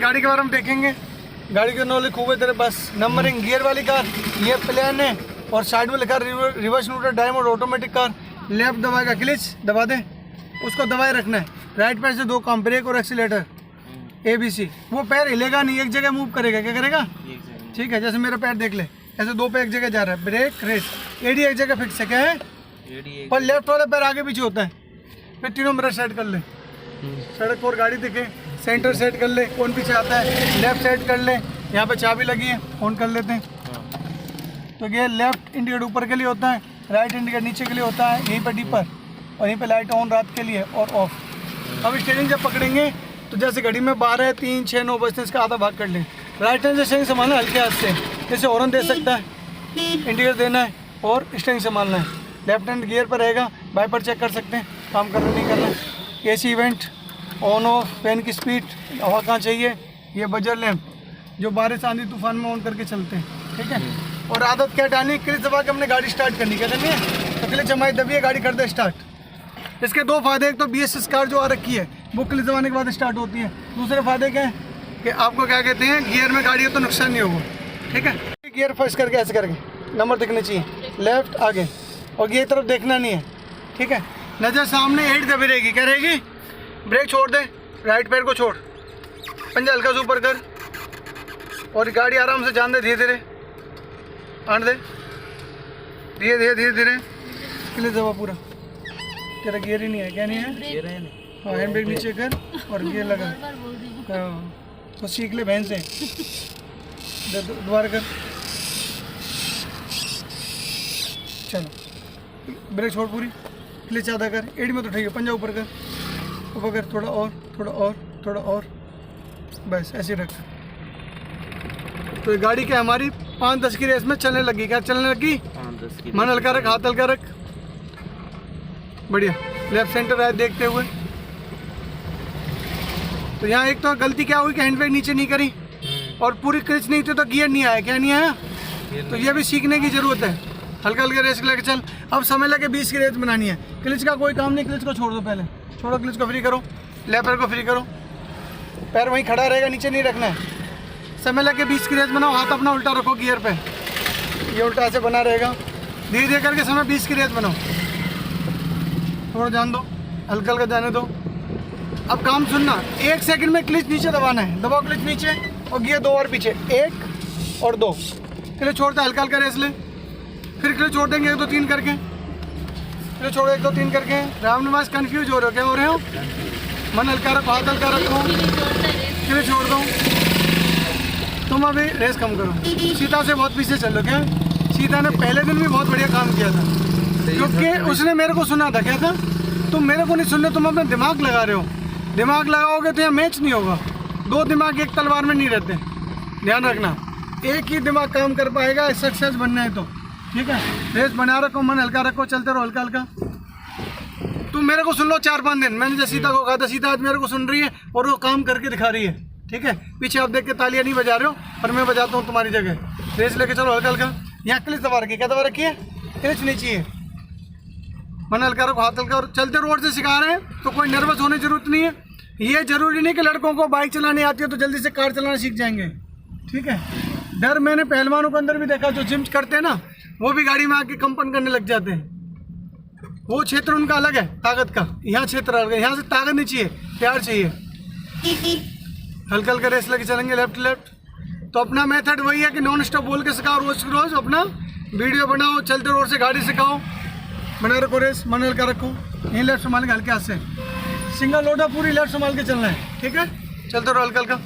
गाड़ी के बारे में देखेंगे। गाड़ी के नॉलेज खूब है तेरे पास। नंबरिंग गियर वाली कार, ये प्लेन है और साइड में लिखा reverse neutral drive mode automatic car. Left दबाएगा, क्लिच दबा दे, उसको दबाए रखना है। राइट पैर से 2 काम, ब्रेक और एक्सीलेटर, ABC। वो पैर हिलेगा नहीं, एक जगह मूव करेगा। क्या करेगा? ठीक है, जैसे मेरा पैर देख ले, ऐसे 2 पैर एक जगह जा रहा है, ब्रेक रेस। AD एक जगह फिक्स है, क्या है? पर लेफ्ट वाला पैर आगे पीछे होता है। फिर तीनों मिरर सेट कर ले, सड़क और गाड़ी दिखे, सेंटर सेट कर ले, कौन पीछे आता है, लेफ्ट सेट कर ले। यहाँ पे चाबी लगी है, ऑन कर लेते हैं। तो ये लेफ्ट इंडिकेटर ऊपर के लिए होता है, राइट इंडिकेटर नीचे के लिए होता है, यहीं पर डीपर, और यहीं पे लाइट ऑन रात के लिए और ऑफ। अब स्टीयरिंग जब पकड़ेंगे तो जैसे घड़ी में 12, 3, 6, 9 बजते इसका आधा भाग कर लें। राइट हैंड से स्टीयरिंग संभालना हल्के हाथ से, जैसे हॉर्न दे सकता है, इंडिकेटर देना है और स्टीयरिंग संभालना है। लेफ्ट हैंड गियर पर रहेगा, वाइपर चेक कर सकते हैं काम कर रहा नहीं कर रहा। AC event on off, fan की स्पीड, हवा कहाँ चाहिए, ये बजर लैम्प जो बारिश आंधी तूफान में ऑन करके चलते हैं। ठीक है, और आदत क्या डालनी, क्लिच दबा के हमने गाड़ी स्टार्ट करनी, क्या करनी है? तो क्लिच हमारी दबिए, गाड़ी कर दे स्टार्ट। इसके 2 फायदे, एक तो BS कार जो आ रखी है वो क्लिच दबाने के बाद स्टार्ट होती है। दूसरे फायदे क्या है कि आपको क्या कहते हैं, गियर में गाड़ी है तो नुकसान नहीं होगा। ठीक है, गियर फर्स्ट करके ऐसे करके नंबर दिखने चाहिए, लेफ्ट आगे, और गियर तरफ देखना नहीं है। ठीक है, नज़र सामने, 8 दबी रहेगी, क्या रहेगी? ब्रेक छोड़ दे, राइट पैर को छोड़, पंजा हल्का से ऊपर कर और गाड़ी आराम से जान दे, धीरे धीरे आन दे, धीरे धीरे धीरे धीरे। क्लिच दबा पूरा, तेरा गियर ही नहीं है, क्या नहीं है? हाँ, हैंड ब्रेक नीचे कर और गियर लगा। हाँ, तो सीख ले बहन से, दोबारा कर, चलो। ब्रेक छोड़ पूरी, क्लिच आधा कर, 8 में तो ठीक है, पंजा ऊपर कर, ऊपर कर, थोड़ा और, थोड़ा और, थोड़ा और, बस ऐसे रख। तो ये गाड़ी क्या हमारी 5-10 की रेस में चलने लगी। क्या चलने लगी? 5-10 की। मन हल्का रख, हाथ हल्का रख, बढ़िया। लेफ्ट सेंटर राइट देखते हुए। तो यहाँ एक तो गलती क्या हुई कि हैंड ब्रेक नीचे नहीं करी और पूरी क्लिच नहीं थी तो गियर नहीं आया। क्या नहीं आया? तो ये भी सीखने की ज़रूरत है। हल्का हल्का रेस लेके चल। अब समय लगे 20 की रेस बनानी है। क्लिच का कोई काम नहीं, क्लिच को छोड़ दो, पहले छोड़ो, क्लिच को फ्री करो, लेफ्ट पैर को फ्री करो, पैर वहीं खड़ा रहेगा, नीचे नहीं रखना है। समय लगे 20 की रेस बनाओ, हाथ अपना उल्टा रखो गियर पे, ये उल्टा ऐसे बना रहेगा। धीरे धीरे करके समय 20 की रेस बनाओ, थोड़ा जान दो, हल्का हल्का जाने दो। अब काम सुनना, 1 सेकंड में क्लिच नीचे दबाना है, दबाओ क्लिच नीचे और गियर 2 और पीछे, 1 और 2। क्लिच छोड़ते हल्का हल्का रेस ले, फिर क्लिच छोड़ देंगे 1 2 3 करके, क्लिच छोड़ो 1 2 3 करके। रामनिवास कंफ्यूज हो रहे हो, क्या हो रहे हो? मन हल्का रखो, हाथ हल्का रखो, क्लिच छोड़ दो। तुम अभी रेस कम करो, सीता से बहुत पीछे चल लो। क्या सीता ने पहले दिन भी बहुत बढ़िया काम किया था, क्योंकि उसने मेरे को सुना था। क्या था? तुम मेरे को नहीं सुन रहे, तुम अपना दिमाग लगा रहे हो। दिमाग लगाओगे तो यहाँ मैच नहीं होगा। 2 दिमाग एक तलवार में नहीं रहते, ध्यान रखना। एक ही दिमाग काम कर पाएगा सक्सेस बनना है तो। ठीक है, रेस बना रखो, मन हल्का रखो, चलते रहो हल्का हल्का। तुम मेरे को सुन लो 4-5 दिन, मैंने जैसे सीता को कहा था, सीता आज मेरे को सुन रही है और वो काम करके दिखा रही है। ठीक है, पीछे आप देख के तालियां नहीं बजा रहे हो, पर मैं बजाता हूँ तुम्हारी जगह। रेस लेके चलो हल्का हल्का। यहाँ क्लिच दबा रखी, क्या दबा रखी है? क्लिच नहीं चाहिए, मन हल्का रखो, हाथ हल्का। और चलते रोड से सिखा रहे हैं तो कोई नर्वस होने की जरूरत नहीं है। ये जरूरी नहीं कि लड़कों को बाइक चलानी आती है तो जल्दी से कार चलाना सीख जाएंगे। ठीक है, डर मैंने पहलवानों के अंदर भी देखा, जो जिम करते हैं ना, वो भी गाड़ी में आके कंपन करने लग जाते हैं। वो क्षेत्र उनका अलग है ताकत का, यहाँ क्षेत्र अलग है। यहाँ से ताकत नहीं चाहिए, प्यार चाहिए। हल्का हल्का रेस लेके चलेंगे, लेफ्ट लेफ्ट। तो अपना मेथड वही है कि नॉन स्टॉप बोल के सिखाओ, रोज रोज अपना वीडियो बनाओ, चलते रोड से गाड़ी सिखाओ, बना रखो रेस, मन हल्का रखो। यहीं लेफ्ट संभाल के हल्के हाथ से, सिंगल लोडा पूरी लेफ्ट संभाल के चलना है। ठीक है, चलते रहो हल्का हल्का।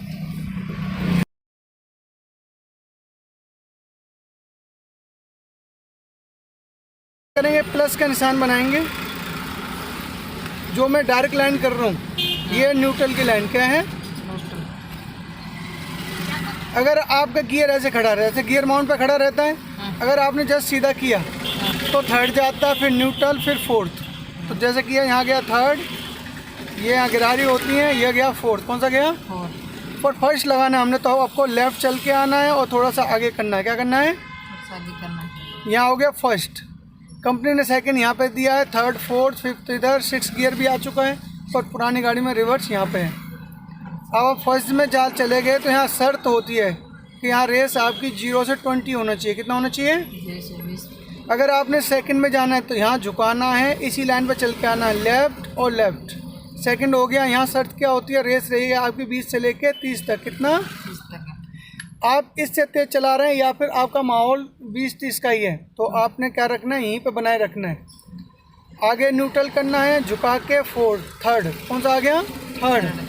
करेंगे प्लस का निशान बनाएंगे, जो मैं डायरेक्ट लाइन कर रहा हूँ, ये न्यूट्रल की लाइन। क्या है? अगर आपका गियर ऐसे खड़ा रहता है, ऐसे गियर माउंट पे खड़ा रहता है, अगर आपने जस्ट सीधा किया तो थर्ड जाता है, फिर न्यूट्रल, फिर फोर्थ। तो जैसे किया, यहाँ गया थर्ड, ये यहाँ गिरारी होती है, ये गया फोर्थ। कौन सा गया? फोर्थ। फर्स्ट लगाना है हमने, तो आपको लेफ्ट चल के आना है और थोड़ा सा आगे करना है। क्या करना है? यहाँ हो गया फर्स्ट। कंपनी ने सेकंड यहाँ पे दिया है, थर्ड, फोर्थ, फिफ्थ इधर, 6 गियर भी आ चुका है, पर पुरानी गाड़ी में रिवर्स यहाँ पे है। अब आप फर्स्ट में जहाँ चले गए तो यहाँ शर्त होती है कि यहाँ रेस आपकी 0 से 20 होना चाहिए। कितना होना चाहिए? 0 से 20। अगर आपने सेकंड में जाना है तो यहाँ झुकाना है, इसी लाइन पर चल के आना है, लेफ्ट और लेफ्ट। सेकंड हो गया। यहाँ शर्त क्या होती है? रेस रही है आपकी 20 से लेके 30 तक। कितना? 30 तक है। आप इससे तेज चला रहे हैं या फिर आपका माहौल 20-30 का ही है तो आपने क्या रखना है? यहीं पे बनाए रखना है। आगे न्यूट्रल करना है, झुका के फोर्थ, थर्ड। कौन सा आ गया? थर्ड।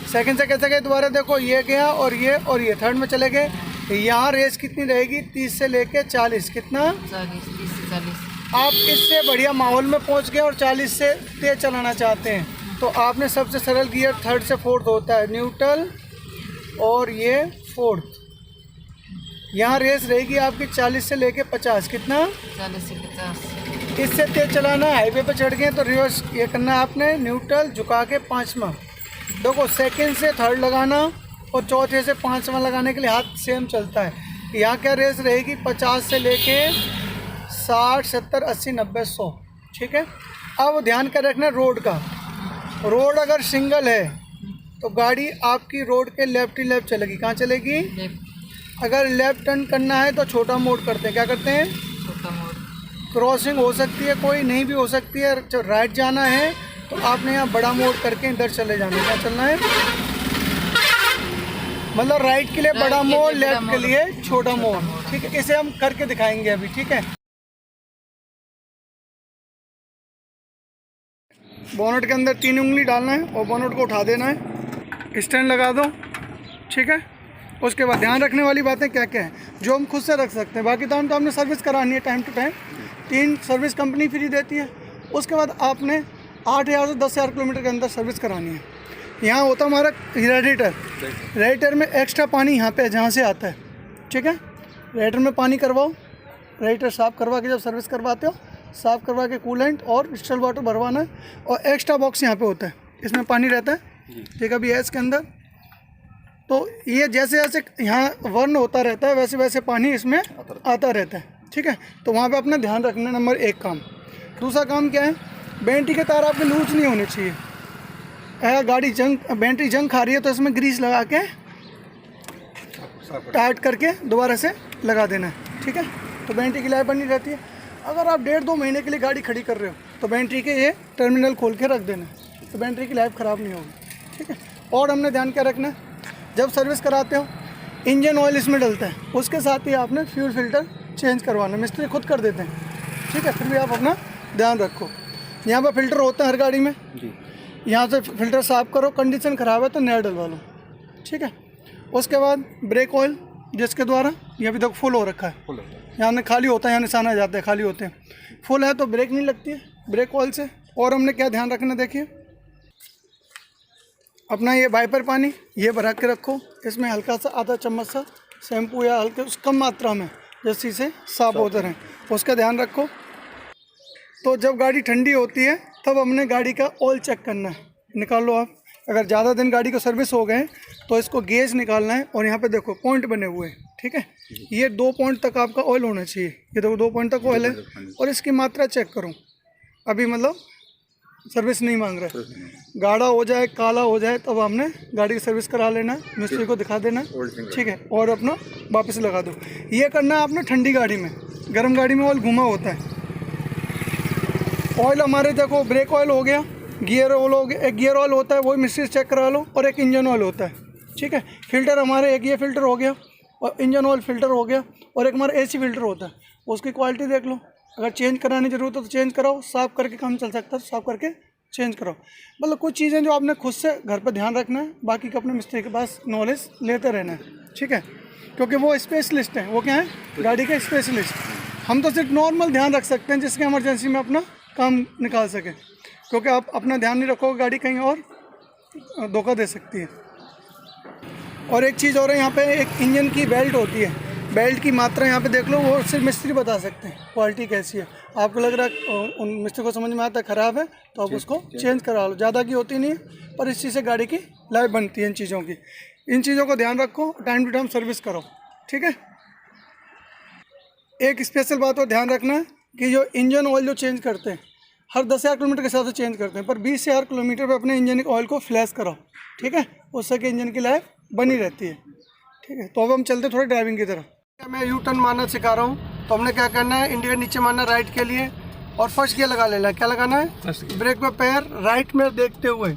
सेकंड से कैसे गए? दोबारा देखो, ये गया और ये थर्ड में चले गए। यहाँ रेस कितनी रहेगी? 30 से लेके 40। कितना? 40, 30 से 40। आप इससे बढ़िया माहौल में पहुँच गए और 40 से तेज चलाना चाहते हैं तो आपने सबसे सरल गियर थर्ड से फोर्थ होता है, न्यूट्रल और ये फोर्थ। यहाँ रेस रहेगी आपकी 40 से लेके 50। कितना? 40 से 50। इससे तेज चलाना है। हाईवे पे चढ़ गए तो रिवर्स ये करना है आपने, न्यूट्रल झुका के 5वां। देखो, सेकंड से थर्ड लगाना और चौथे से 5वां लगाने के लिए हाथ सेम चलता है। यहाँ क्या रेस रहेगी? 50 से लेके 60, 70, 80, 90, 100। ठीक है। अब ध्यान कर रखना रोड का। रोड अगर सिंगल है तो गाड़ी आपकी रोड के लेफ्ट ही लेफ्ट चलेगी। कहाँ चलेगी? लेफ्ट। अगर लेफ्ट टर्न करना है तो छोटा मोड़ करते हैं। क्या करते हैं? छोटा मोड़। क्रॉसिंग हो सकती है, कोई नहीं भी हो सकती है। जब राइट जाना है तो आपने यहाँ बड़ा मोड़ करके इधर चले जाना है। क्या चलना है? मतलब राइट के लिए बड़ा मोड़, लेफ्ट के लिए छोटा मोड़। ठीक है, इसे हम करके दिखाएंगे अभी। ठीक है। बोनट के अंदर 3 उंगली डालना है और बोनट को उठा देना है। स्टैंड लगा दो। ठीक है। उसके बाद ध्यान रखने वाली बातें क्या क्या है जो हम खुद से रख सकते हैं। बाकी तो हमने सर्विस करानी है time to time. 3 service company free देती है। उसके बाद आपने 8,000 से 10,000 किलोमीटर के अंदर सर्विस करानी है। यहाँ होता है हमारा रेडिएटर। रेडिएटर में एक्स्ट्रा पानी यहाँ पे जहाँ से आता है। ठीक है। रेडिएटर में पानी करवाओ। रेडिएटर साफ़ करवा के जब सर्विस करवाते हो, साफ़ करवा के कूलेंट और डिस्टल वाटर भरवाना है। और एक्स्ट्रा बॉक्स यहाँ पे होता है, इसमें पानी रहता है। ठीक है। अभी है इसके अंदर। तो ये जैसे जैसे यहाँ वर्न होता रहता है वैसे वैसे पानी इसमें आता रहता है। ठीक है। तो वहाँ पे अपना ध्यान रखना, नंबर 1 काम। दूसरा काम क्या है? बैटरी के तार आपके लूज नहीं होने चाहिए। अगर गाड़ी बैटरी जंग खा रही है तो इसमें ग्रीस लगा के टाइट करके दोबारा से लगा देना है। ठीक है। तो बैटरी की लाइफ बनी रहती है। अगर आप 1.5-2 महीने के लिए गाड़ी खड़ी कर रहे हो तो बैटरी के ये टर्मिनल खोल के रख देना है, तो बैटरी की लाइफ ख़राब नहीं होगी। ठीक है। और हमने ध्यान क्या रखना है? जब सर्विस कराते हो इंजन ऑयल इसमें डलता है, उसके साथ ही आपने फ्यूल फिल्टर चेंज करवाना। मिस्त्री खुद कर देते हैं। ठीक है। फिर भी आप अपना ध्यान रखो। यहाँ पर फिल्टर होता है हर गाड़ी में। यहाँ से फिल्टर साफ़ करो, कंडीशन ख़राब है तो नया डलवा लो। ठीक है। उसके बाद ब्रेक ऑयल जिसके द्वारा, ये अभी तक फुल हो रखा है, यहाँ खाली होता है, यहाँ निशान आ जाते हैं खाली होते हैं। फुल है तो ब्रेक नहीं लगती है ब्रेक ऑयल से। और हमने क्या ध्यान रखना, देखिए अपना ये वाइपर पानी ये भरा के रखो। इसमें हल्का सा आधा चम्मच सा शैम्पू या हल्के कम मात्रा में जैसे से साफ होते रहें, उसका ध्यान रखो। तो जब गाड़ी ठंडी होती है तब हमने गाड़ी का ऑयल चेक करना है। निकाल लो आप। अगर ज़्यादा दिन गाड़ी को सर्विस हो गए तो इसको गेज निकालना है और यहाँ पे देखो पॉइंट बने हुए हैं। ठीक है। ये 2 पॉइंट तक आपका ऑयल होना चाहिए। ये देखो 2 पॉइंट तक ऑयल है। और इसकी मात्रा चेक करो। अभी मतलब सर्विस नहीं मांग रहा है। गाढ़ा हो जाए, काला हो जाए तब हमने गाड़ी की सर्विस करा लेना है, मिस्त्री को दिखा देना। ठीक है। और अपना वापस लगा दो। ये करना है आपने ठंडी गाड़ी में। गर्म गाड़ी में ऑयल घुमा होता है। ऑयल हमारे देखो ब्रेक ऑयल हो गया, गियर ऑयल हो गया। एक गियर ऑयल होता है वही मिस्त्री चेक करा लो, और एक इंजन ऑयल होता है। ठीक है। फिल्टर हमारे एक ये फिल्टर हो गया और इंजन ऑयल फिल्टर हो गया, और एक हमारा AC फिल्टर होता है। उसकी क्वालिटी देख लो। अगर चेंज कराने की ज़रूरत है तो चेंज कराओ, साफ़ करके काम चल सकता है साफ़ करके चेंज कराओ। मतलब कुछ चीज़ें जो आपने खुद से घर पर ध्यान रखना है, बाकी का अपने मिस्त्री के पास नॉलेज लेते रहना है। ठीक है। क्योंकि वो स्पेशलिस्ट हैं। वो क्या है? गाड़ी के स्पेशलिस्ट। हम तो सिर्फ नॉर्मल ध्यान रख सकते हैं जिसके इमरजेंसी में अपना काम निकाल सकें, क्योंकि आप अपना ध्यान नहीं रखोगे गाड़ी कहीं और धोखा दे सकती है। और एक चीज़ और है, यहाँ पे एक इंजन की बेल्ट होती है। बेल्ट की मात्रा यहाँ पे देख लो, वो सिर्फ मिस्त्री बता सकते हैं क्वालिटी कैसी है। आपको लग रहा है उन मिस्त्री को समझ में आता है ख़राब है तो आप उसको चेंज करा लो। ज़्यादा की होती नहीं है, पर इस चीज़ से गाड़ी की लाइफ बनती है। इन चीज़ों की, इन चीज़ों को ध्यान रखो, टाइम टू टाइम सर्विस करो। ठीक है। एक स्पेशल बात और ध्यान रखना है कि जो इंजन ऑयल जो चेंज करते हैं, हर 10,000 किलोमीटर के हिसाब से चेंज करते हैं, पर 20,000 किलोमीटर पे अपने इंजन ऑयल को फ्लैश कराओ, ठीक है, उससे कि इंजन की लाइफ बनी रहती है, ठीक है। तो अब हम चलते थोड़ी ड्राइविंग की तरफ। मैं यू टर्न मारना सिखा रहा हूँ, तो हमने क्या करना है, इंडिकेटर नीचे मारना राइट के लिए और फर्स्ट गियर लगा लेना है। क्या लगाना है, ब्रेक पे पैर राइट में देखते हुए,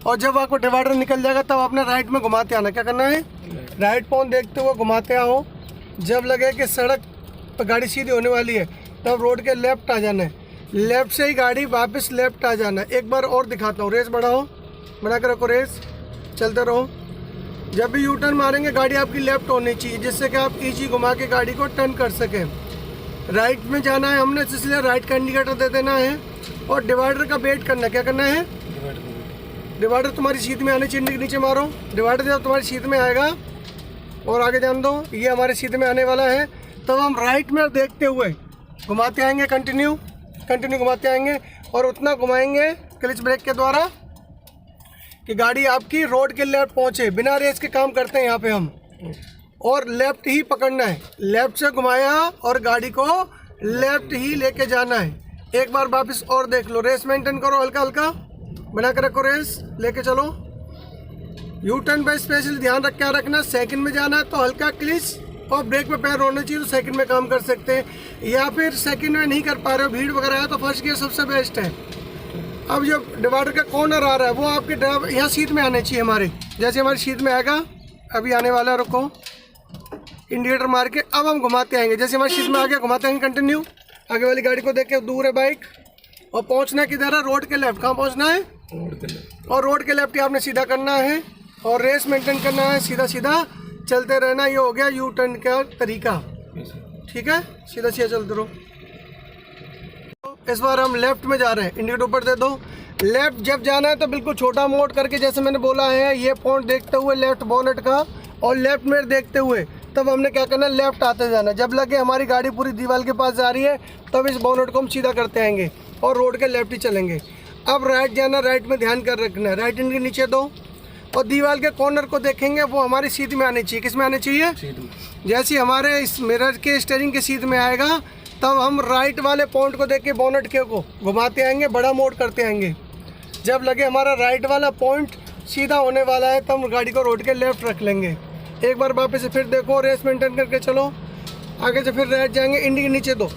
और जब आपको डिवाइडर निकल जाएगा तब आपने राइट में घुमाते आना। क्या करना है, राइट पॉन देखते हुए घुमाते आओ। जब लगे कि सड़क पर गाड़ी सीधी होने वाली है तब रोड के लेफ्ट आ जाना है, लेफ्ट से ही गाड़ी वापस लेफ्ट आ जाना है। एक बार और दिखाता हूँ, रेस बढ़ाओ, बना कर रखो रेस, चलते रहो। जब भी यू टर्न मारेंगे गाड़ी आपकी लेफ्ट होनी चाहिए, जिससे कि आप इजी घुमा के गाड़ी को टर्न कर सकें। राइट में जाना है हमने, इसलिए राइट का इंडिकेटर दे देना है और डिवाइडर का वेट करना है। क्या करना है, डिवाइडर तुम्हारी सीट में आने चाहिए, नीचे मारो, डिवाइडर जब तुम्हारी सीट में आएगा और आगे ध्यान दो, ये हमारे सीट में आने वाला है, तब हम राइट में देखते हुए घुमाते आएंगे, कंटिन्यू घुमाते आएंगे और उतना घुमाएंगे क्लच ब्रेक के द्वारा कि गाड़ी आपकी रोड के लेफ्ट पहुंचे। बिना रेस के काम करते हैं यहाँ पे हम, और लेफ्ट ही पकड़ना है, लेफ्ट से घुमाया और गाड़ी को लेफ्ट ही लेके जाना है। एक बार वापस और देख लो, रेस मेंटेन करो, हल्का हल्का बना कर रखो, रेस लेके चलो। यू टर्न पे स्पेशल ध्यान रख के रखना, सेकंड में जाना है तो हल्का क्लिच और ब्रेक पे पैर होना चाहिए, तो सेकंड में काम कर सकते हैं, या फिर सेकंड में नहीं कर पा रहे हो, भीड़ वगैरह है, तो फर्स्ट गियर सबसे बेस्ट है। अब जो डिवाइडर का कॉर्नर आ रहा है वो आपके ड्राइवर यहाँ सीट में आने चाहिए हमारे, जैसे हमारी सीट में आएगा, अभी आने वाला है, रुको, इंडिकेटर मार के अब हम घुमाते आएंगे। जैसे हमारी सीट में आ गया घुमाते आएंगे कंटिन्यू, आगे वाली गाड़ी को देख के, दूर है बाइक, और पहुँचना किधर है, रोड के लेफ्ट। कहाँ पहुँचना है, रोड के लेफ्ट, और रोड के लेफ्ट ही आपने सीधा करना है और रेस मेंटेन करना है, सीधा सीधा चलते रहना। ये हो गया यू टर्न का तरीका, ठीक है, सीधा सीधा चलते रहो। इस बार हम लेफ्ट में जा रहे हैं, इंडिकेटर ऊपर दे दो। लेफ्ट जब जाना है तो बिल्कुल छोटा मोड़ करके, जैसे मैंने बोला है, ये पॉइंट देखते हुए लेफ्ट बोनेट का और लेफ्ट में देखते हुए, तब हमने क्या करना है, लेफ्ट आते जाना। जब लगे हमारी गाड़ी पूरी दीवार के पास जा रही है तब इस बोनेट को हम सीधा करते आएंगे और रोड के लेफ्ट ही चलेंगे। अब राइट जाना, राइट में ध्यान कर रखना है, राइट इंडिकेटर नीचे दो और दीवार के कॉर्नर को देखेंगे, वो हमारी सीट में आनी चाहिए। किस में आनी चाहिए, जैसे हमारे इस मिरर के स्टीयरिंग के सीट में आएगा तब हम राइट वाले पॉइंट को देख के बोनेट के को घुमाते आएंगे, बड़ा मोड़ करते आएंगे। जब लगे हमारा राइट वाला पॉइंट सीधा होने वाला है तब गाड़ी को रोड के लेफ्ट रख लेंगे। एक बार वापस से फिर देखो, रेस मेंटेन करके चलो, आगे से फिर राइट जाएंगे, इंडिकेटर नीचे दो।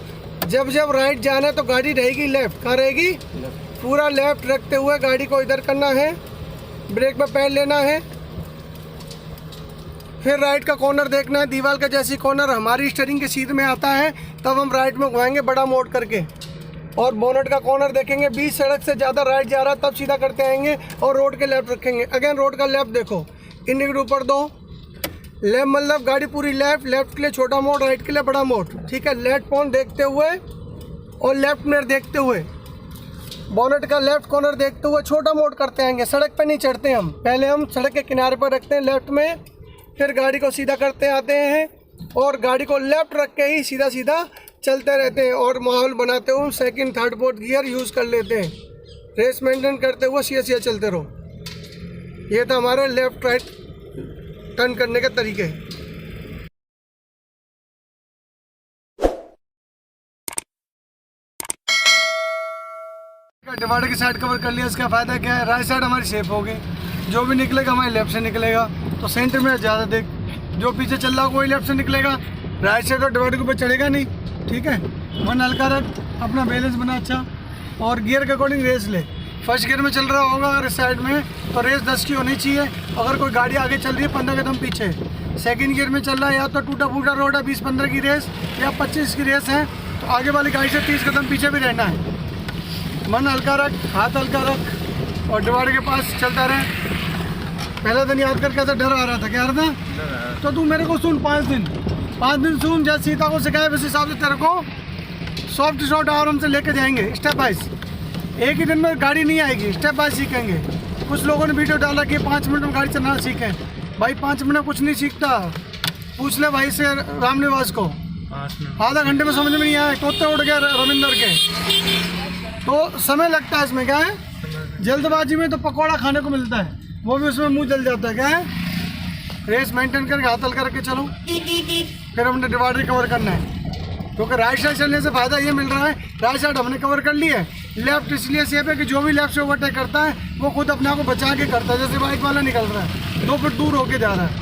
जब राइट जाना है तो गाड़ी रहेगी लेफ्ट, कहाँ रहेगी, पूरा लेफ्ट रखते हुए गाड़ी को इधर करना है, ब्रेक पर पैर लेना है, फिर राइट का कॉर्नर देखना है, दीवार का जैसी कॉर्नर हमारी स्टीयरिंग के सीट में आता है तब हम राइट में घुमाएंगे बड़ा मोड़ करके, और बोनेट का कॉर्नर देखेंगे, 20 सड़क से ज़्यादा राइट जा रहा है तब सीधा करते आएंगे और रोड के लेफ्ट रखेंगे। अगेन रोड का लेफ्ट देखो, इंडिकेटर ऊपर दो, लेफ्ट मतलब गाड़ी पूरी लेफ्ट, लेफ्ट के लिए छोटा मोड़, राइट के लिए बड़ा मोड़, ठीक है। लेफ्ट पॉइंट देखते हुए और लेफ्ट मिरर देखते हुए, बोनेट का लेफ्ट कॉर्नर देखते हुए छोटा मोड़ करते आएंगे। सड़क पे नहीं चढ़ते हम, पहले हम सड़क के किनारे पर रखते हैं लेफ्ट में, फिर गाड़ी को सीधा करते आते हैं और गाड़ी को लेफ्ट रख के ही सीधा सीधा चलते रहते हैं और माहौल बनाते हुए second third fourth gear use कर लेते हैं। रेस मेंटेन करते हुए सीधा सीधा चलते रहो। ये था हमारे लेफ्ट राइट टर्न करने के तरीके। डिवाइडर की साइड कवर कर लिया, इसका फ़ायदा क्या है, राइट साइड हमारी सेफ होगी, जो भी निकलेगा हमारे लेफ्ट से निकलेगा, तो सेंटर में ज़्यादा देख, जो पीछे चल रहा हो वही लेफ्ट से निकलेगा, राइट साइड और डिवाइडर के ऊपर चढ़ेगा नहीं, ठीक है। मन हल्का रख, अपना बैलेंस बना अच्छा, और गियर के अकॉर्डिंग रेस ले। फर्स्ट गियर में चल रहा होगा अगर इस साइड में तो रेस 10 की होनी चाहिए, अगर कोई गाड़ी आगे चल रही है 15 कदम पीछे। सेकंड गियर में चल रहा है या तो टूटा फूटा रोड है 20-15 की रेस या 25 की रेस है, तो आगे वाली गाड़ी से 30 कदम पीछे भी रहना है। मन हल्का रख, हाथ हल्का रख और डिवाइडर के पास चलता रहे। पहला दिन याद कर कैसा डर आ रहा था, क्या आ रहा था, तो तू मेरे को सुन, 5 दिन सुन, जैसे सीता को सिखाए वैसे हिसाब से तेरे को सॉफ्ट शॉर्ट आराम से लेके जाएंगे, स्टेप बाइज। एक ही दिन में गाड़ी नहीं आएगी, स्टेप बाय सीखेंगे। कुछ लोगों ने वीडियो डाला कि 5 मिनट में गाड़ी चलाना सीखें, भाई 5 मिनट में कुछ नहीं सीखता, पूछ ले भाई से रामनिवास को, आधा घंटे में समझ में नहीं आया, तोते उड़ गया रविंदर के। तो समय लगता है इसमें, क्या है, जल्दबाजी में तो पकौड़ा खाने को मिलता है, वो भी उसमें मुंह जल जाता है, क्या है। रेस मेंटेन करके हाथ हल्का करके चलो, फिर हमने डिवाइडर कवर करना है। क्योंकि राइट साइड चलने से फ़ायदा ये मिल रहा है, राइट साइड हमने कवर कर ली है, लेफ्ट इसलिए सेफ है कि जो भी लेफ्ट से ओवरटेक करता है वो खुद अपने आप को बचा के करता है। जैसे बाइक वाला निकल रहा है 2 फुट दूर होके जा रहा है,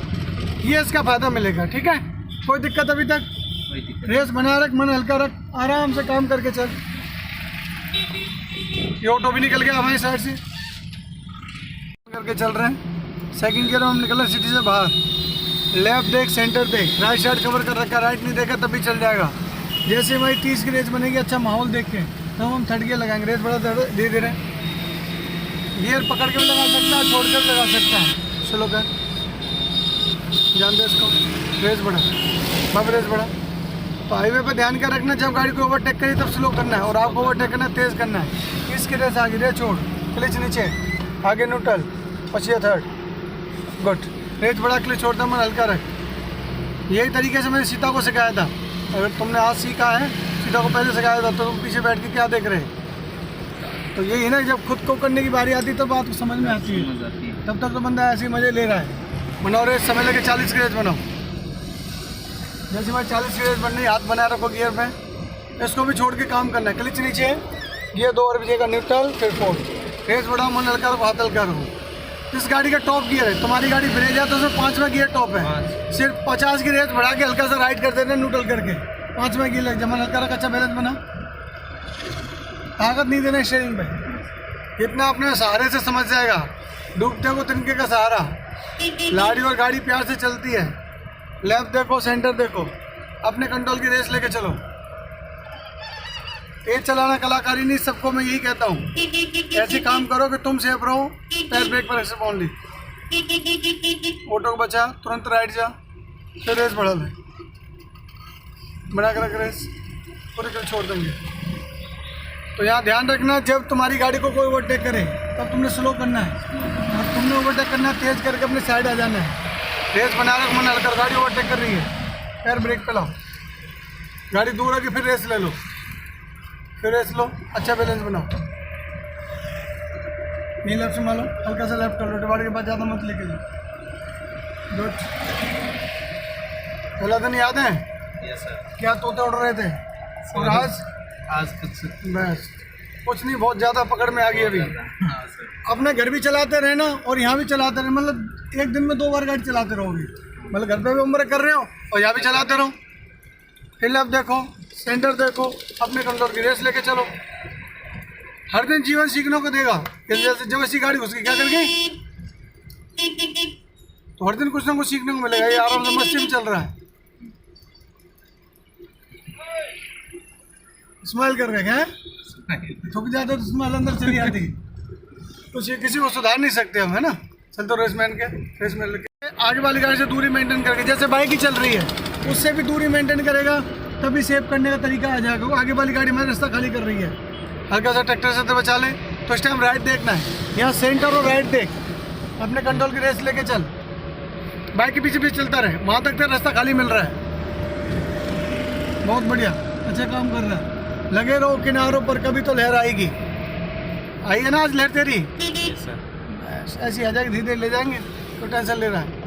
ये इसका फ़ायदा मिलेगा। ठीक है, कोई दिक्कत अभी तक? रेस बना रख, मन हल्का रख, आराम से काम करके चल। ये ऑटो भी निकल गया हमारी साइड से करके चल रहे हैं। सेकंड गियर में हम निकल रहे सिटी से बाहर। लेफ्ट देख, सेंटर देख, राइट साइड कवर कर रखा, राइट नहीं देखा तभी चल जाएगा। जैसे हमारी 30 की रेस बनेगी, अच्छा माहौल देख के तो हम थर्ड गियर लगाएंगे। रेस बड़ा धीरे धीरे, गियर पकड़ के भी लगा सकता है, छोड़ कर लगा सकता है। स्लो कर, जान दे इसको। रेस बढ़ा, बब रेस बढ़ा। तो हाईवे पे ध्यान क्या रखना, जब गाड़ी को ओवरटेक करी तब स्लो करना है, और आपको ओवरटेक करना है, तेज़ करना है। इसकी रेस आगे, रेस छोड़, क्लिच नीचे, आगे न्यूट्रल, पछिया थर्ड, गुड। रेस बड़ा, क्लिच छोड़ता, मन हल्का रख। यही तरीके से मैंने सीता को सिखाया था। अगर तुमने आज सीखा है, सीता को पहले सिखाया था, तो तुम पीछे बैठ के क्या देख रहे? तो यही ना, जब खुद को करने की बारी आती है तो बात समझ में आती है। तब तक तो बंदा ऐसे ही मज़े ले रहा है। बनाओ रेस, समय लगे 40 की रेस बनाओ। जैसे मैं 40 की रेस बननी, हाथ बनाए रखो गियर पे, इसको भी छोड़ के काम करना है। क्लिच नीचे, गियर 2 और बजेगा, न्यूट्रल, फिर फोर्थ। रेस बढ़ाओ, मन हल्का रखो, हाथ हल्का रखो। इस गाड़ी का टॉप गियर है, तुम्हारी गाड़ी ब्रेक है तो उसमें 5वां गियर टॉप है। सिर्फ 50 की रेस बढ़ा के हल्का सा राइड कर देना, न्यूट्रल करके 5वां गियर लग जा। मन हल्का रखा, अच्छा बैलेंस बना, ताकत नहीं देना स्टीयरिंग पे। इतना अपने सहारे से समझ जाएगा, डूबते को तिनके का सहारा। लाड़ी और गाड़ी प्यार से चलती है। लेफ्ट देखो, सेंटर देखो, अपने कंट्रोल की रेस लेके चलो। तेज चलाना कलाकारी नहीं, सबको मैं यही कहता हूँ। ऐसे काम करो कि तुम सेफ रहो। पैर ब्रेक पर एक्सेप्ट ओनली। ऑटो को बचा, तुरंत राइट जा, फिर रेस बढ़ा ले, बढ़ा कर रेस पूरी कर छोड़ देंगे। तो यहाँ ध्यान रखना, जब तुम्हारी गाड़ी को कोई ओवरटेक करे तब तुमने स्लो करना है, और तुमने ओवरटेक करना है, तेज करके अपने साइड आ जाना है। रेस बना रख, मन हल्का, गाड़ी ओवरटेक कर रही है, पैर ब्रेक पे लाओ, गाड़ी दूर आके फिर रेस ले लो, फिर रेस लो, अच्छा बैलेंस बनाओ। नहीं लेफ्ट से मारो, हल्का सा लेफ्ट कर लो, डिवाइडर के बाद ज़्यादा मत लेके जाओ। गुड। पहला दिन याद है? Yes sir. क्या तोते उड़ रहे थे? और आज कुछ बस कुछ नहीं, बहुत ज़्यादा पकड़ में आ गई अभी। हाँ सर। अपने घर भी चलाते रहे ना, और यहाँ भी चलाते रहे, मतलब एक दिन में 2 बार गाड़ी चलाते रहोगे। मतलब घर पे भी उम्र कर रहे हो और यहाँ भी चलाते रहो। फिर लेफ्ट देखो, सेंटर देखो, अपने कंट्रोल की रेस लेके चलो। हर दिन जीवन सीखने को देगा। जैसे जब ऐसी गाड़ी घुस गई, क्या कर गई, तो हर दिन कुछ ना कुछ सीखने को मिलेगा। ये आराम से मस्ती में चल रहा है। स्माइल कर रहे हैं, थक जाते तो स्माइल अंदर चली आती। कुछ किसी को सुधार नहीं सकते हम, है ना। चल तो रेसमैन के आगे वाली गाड़ी से दूरी मेंटेन करके, जैसे बाइक ही चल रही है उससे भी दूरी मेंटेन करेगा, तभी सेव करने का तरीका आ जाएगा। वो आगे वाली गाड़ी हमारा रास्ता खाली कर रही है, हल्का सा ट्रैक्टर से तो बचा ले। तो इस टाइम राइट देखना है, यहाँ सेंटर और राइट देख, अपने कंट्रोल की रेस लेके चल। बाइक के पीछे पीछे चलता रहे, वहाँ तक तेरा रास्ता खाली मिल रहा है। बहुत बढ़िया, अच्छा काम कर रहा है। लगे रहो किनारों पर, कभी तो लहर आएगी। आई है ना आज लहर तेरी? सर। ऐसी आ जाएगी, धीरे धीरे ले जाएंगे, तो टेंशन ले रहा है।